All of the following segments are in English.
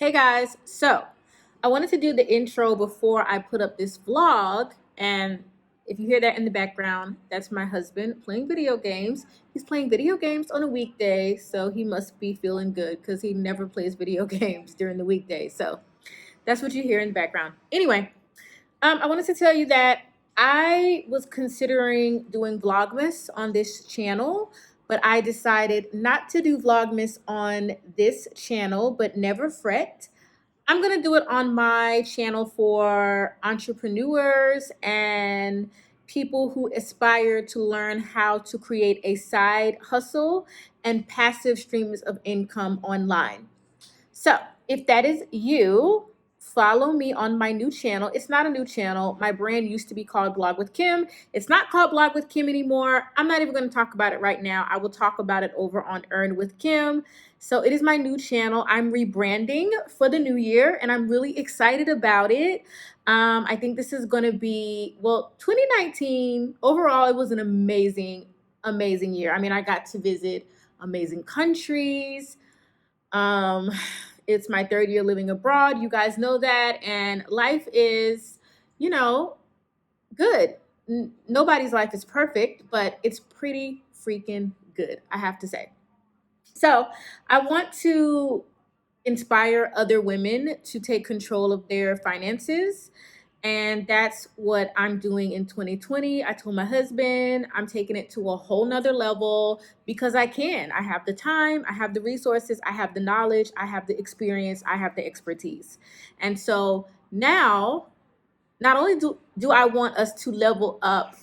Hey guys, so I wanted to do the intro before I put up this vlog. And if you hear that in the background, that's my husband playing video games. He's playing video games on a weekday, so he must be feeling good because he never plays video games during the weekday. So that's what you hear in the background. Anyway, I wanted to tell you that I was considering doing Vlogmas on this channel, but I decided not to do Vlogmas on this channel, but never fret. I'm going to do it on my channel for entrepreneurs and people who aspire to learn how to create a side hustle and passive streams of income online. So if that is you, follow me on my new channel. It's not a new channel. My brand used to be called Blog with Kim. It's not called Blog with Kim anymore. I'm not even going to talk about it right now. I will talk about it over on Earn with Kim. So it is my new channel. I'm rebranding for the new year and I'm really excited about it. I think this is going to be, 2019 overall, it was an amazing year. I mean, I got to visit amazing countries. It's my third year living abroad. You guys know that. And life is, you know, good. Nobody's life is perfect, but it's pretty freaking good, I have to say. So I want to inspire other women to take control of their finances. And that's what I'm doing in 2020. I told my husband I'm taking it to a whole nother level because I can. I have the time, I have the resources, I have the knowledge, I have the experience, I have the expertise. And so now, not only do I want us to level up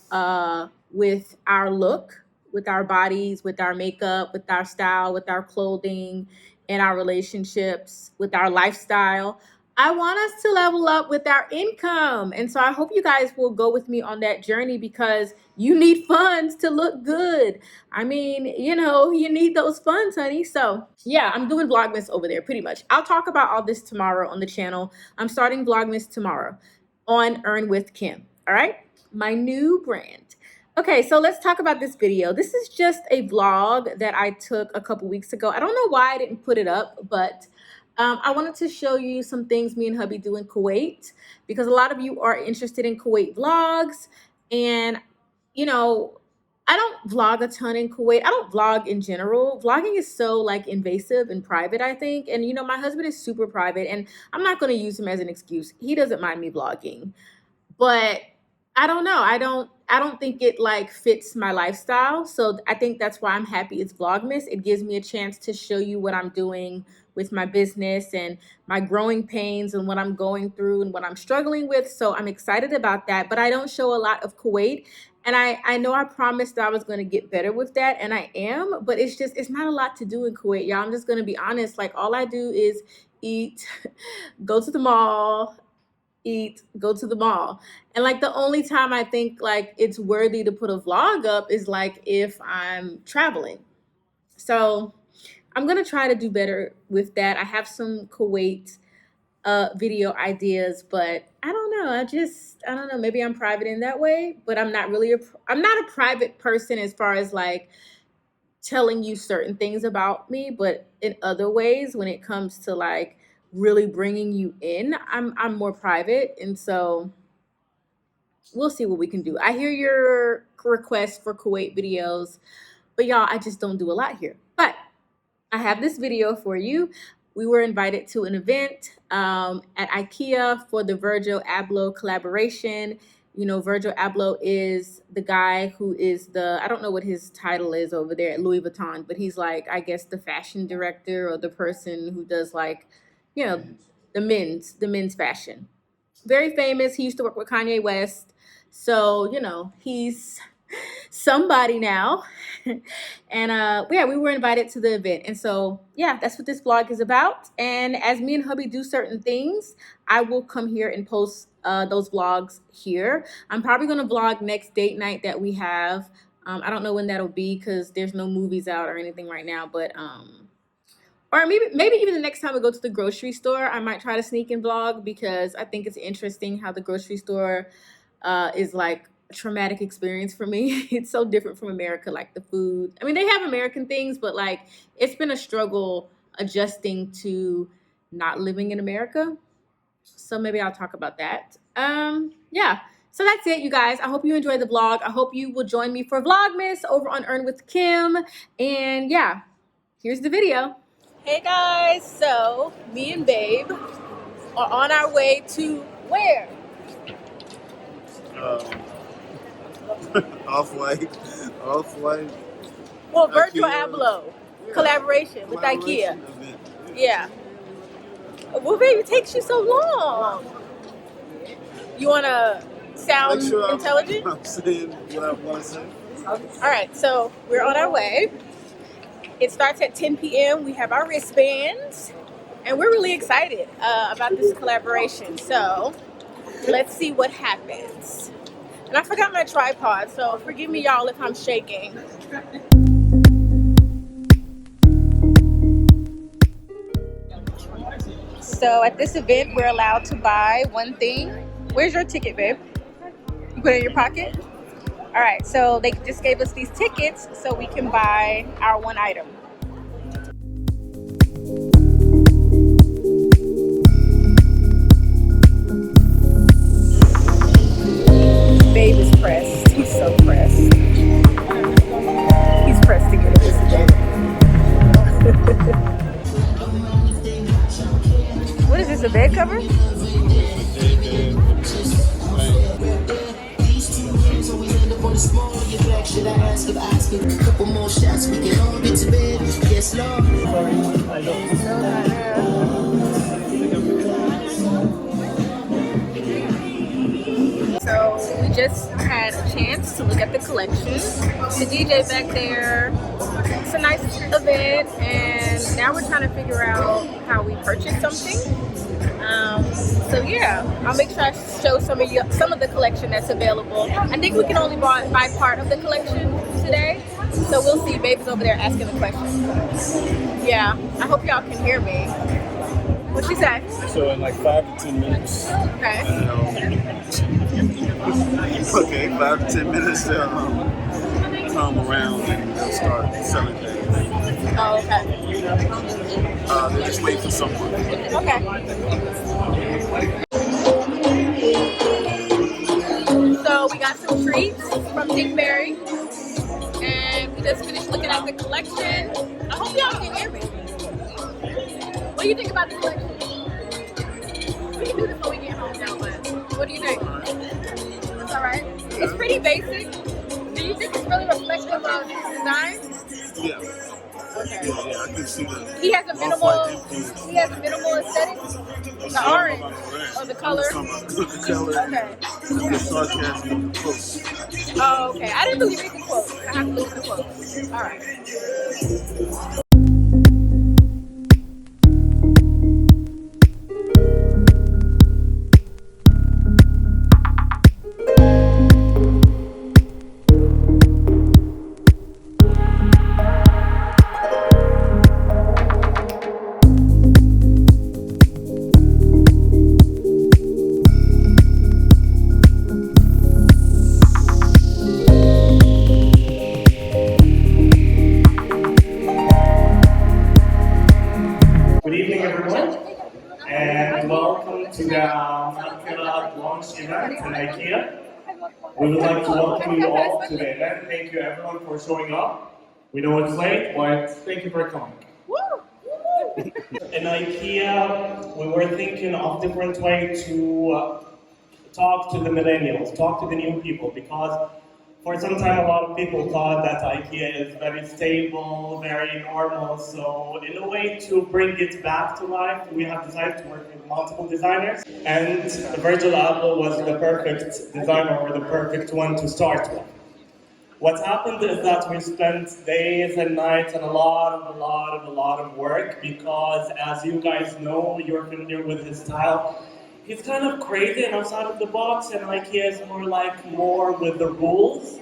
with our look, with our bodies, with our makeup, with our style, with our clothing, in our relationships, with our lifestyle. I want us to level up with our income. And so I hope you guys will go with me on that journey because you need funds to look good. I mean, you need those funds, honey. So yeah, I'm doing Vlogmas over there pretty much. I'll talk about all this tomorrow on the channel. I'm starting Vlogmas tomorrow on Earn with Kim. All right, my new brand. Okay, so let's talk about this video. This is just a vlog that I took a couple weeks ago. I don't know why I didn't put it up, but I wanted to show you some things me and hubby do in Kuwait because a lot of you are interested in Kuwait vlogs. And, I don't vlog a ton in Kuwait. I don't vlog in general. Vlogging is so invasive and private, I think. And, my husband is super private and I'm not going to use him as an excuse. He doesn't mind me vlogging, but I don't know. I don't think it fits my lifestyle. So I think that's why I'm happy it's Vlogmas. It gives me a chance to show you what I'm doing with my business and my growing pains and what I'm going through and what I'm struggling with. So I'm excited about that. But I don't show a lot of Kuwait. And I know I promised that I was going to get better with that. And I am. But it's not a lot to do in Kuwait, y'all. I'm just going to be honest. All I do is eat, go to the mall, eat, go to the mall. And the only time I think it's worthy to put a vlog up is if I'm traveling. So I'm gonna try to do better with that. I have some Kuwait video ideas, but I don't know. I don't know. Maybe I'm private in that way, but I'm not really I'm not a private person as far as telling you certain things about me, but in other ways when it comes to really bringing you in, I'm more private. And so we'll see what we can do. I hear your requests for Kuwait videos, but y'all, I just don't do a lot here. But I have this video for you. We were invited to an event at Ikea for the Virgil Abloh collaboration. Virgil Abloh is the guy who is I don't know what his title is over there at Louis Vuitton, but he's I guess the fashion director or the person who does you know, the men's fashion. Very famous. He used to work with Kanye West. So, he's somebody now. And yeah, we were invited to the event. And so, yeah, that's what this vlog is about. And as me and hubby do certain things, I will come here and post those vlogs here. I'm probably going to vlog next date night that we have. I don't know when that'll be because there's no movies out or anything right now, but or maybe even the next time we go to the grocery store, I might try to sneak and vlog because I think it's interesting how the grocery store is a traumatic experience for me. It's so different from America, the food. I mean, they have American things, but it's been a struggle adjusting to not living in America. So maybe I'll talk about that. Yeah. So that's it, you guys. I hope you enjoyed the vlog. I hope you will join me for Vlogmas over on Earn with Kim. And yeah, here's the video. Hey guys, so me and Babe are on our way to where? Off-white. Well, Virtual Abloh collaboration with Ikea. Event. Yeah. Well, baby, it takes you so long. You want to sound intelligent? I'm saying what I want to say. All right, so we're on our way. It starts at 10 p.m. We have our wristbands, and we're really excited about this collaboration. So let's see what happens. And I forgot my tripod, so forgive me, y'all, if I'm shaking. So at this event, we're allowed to buy one thing. Where's your ticket, babe? You put it in your pocket? All right, so they just gave us these tickets so we can buy our one item. Babe is pressed. He's so pressed. He's pressed to get at this event. What is this, a bed cover? So we just had a chance to look at the collection. The DJ back there. It's a nice event, and now we're trying to figure out how we purchase something. So yeah, I'll make sure I show some of the collection that's available. I think we can only buy part of the collection today, so we'll see. Baby's over there asking the questions. Yeah, I hope y'all can hear me. What she say? So in like 5 to 10 minutes. Okay. Okay, 5 to 10 minutes. They'll come around and they'll start selling things. Oh, okay. They're just waiting for someone. Okay. So we got some treats from Pinkberry, and we just finished looking at the collection. I hope y'all can hear me. What do you think about the collection? We can do this when we get home now, but what do you think? It's all right. It's pretty basic. Do you think it's really reflective of his design? Yeah. Okay. Yeah, I can see that. He has a minimal aesthetic. The orange or the color. The color. Okay. The sarcasm quotes. Oh, okay. I didn't really read the quotes. I have to look at the quotes. All right. Good evening, everyone, and welcome to the Ikea launch event in Ikea. We would like to welcome you all to the event. Thank you, everyone, for showing up. We know it's late, but thank you for coming. In Ikea, we were thinking of different ways to talk to the millennials, talk to the new people, because for some time, a lot of people thought that IKEA is very stable, very normal. So in a way to bring it back to life, we have decided to work with multiple designers. And Virgil Abloh was the perfect designer, or the perfect one to start with. What happened is that we spent days and nights and a lot of work, because as you guys know, you're familiar with his style. He's kind of crazy and outside of the box, and IKEA is more with the rules.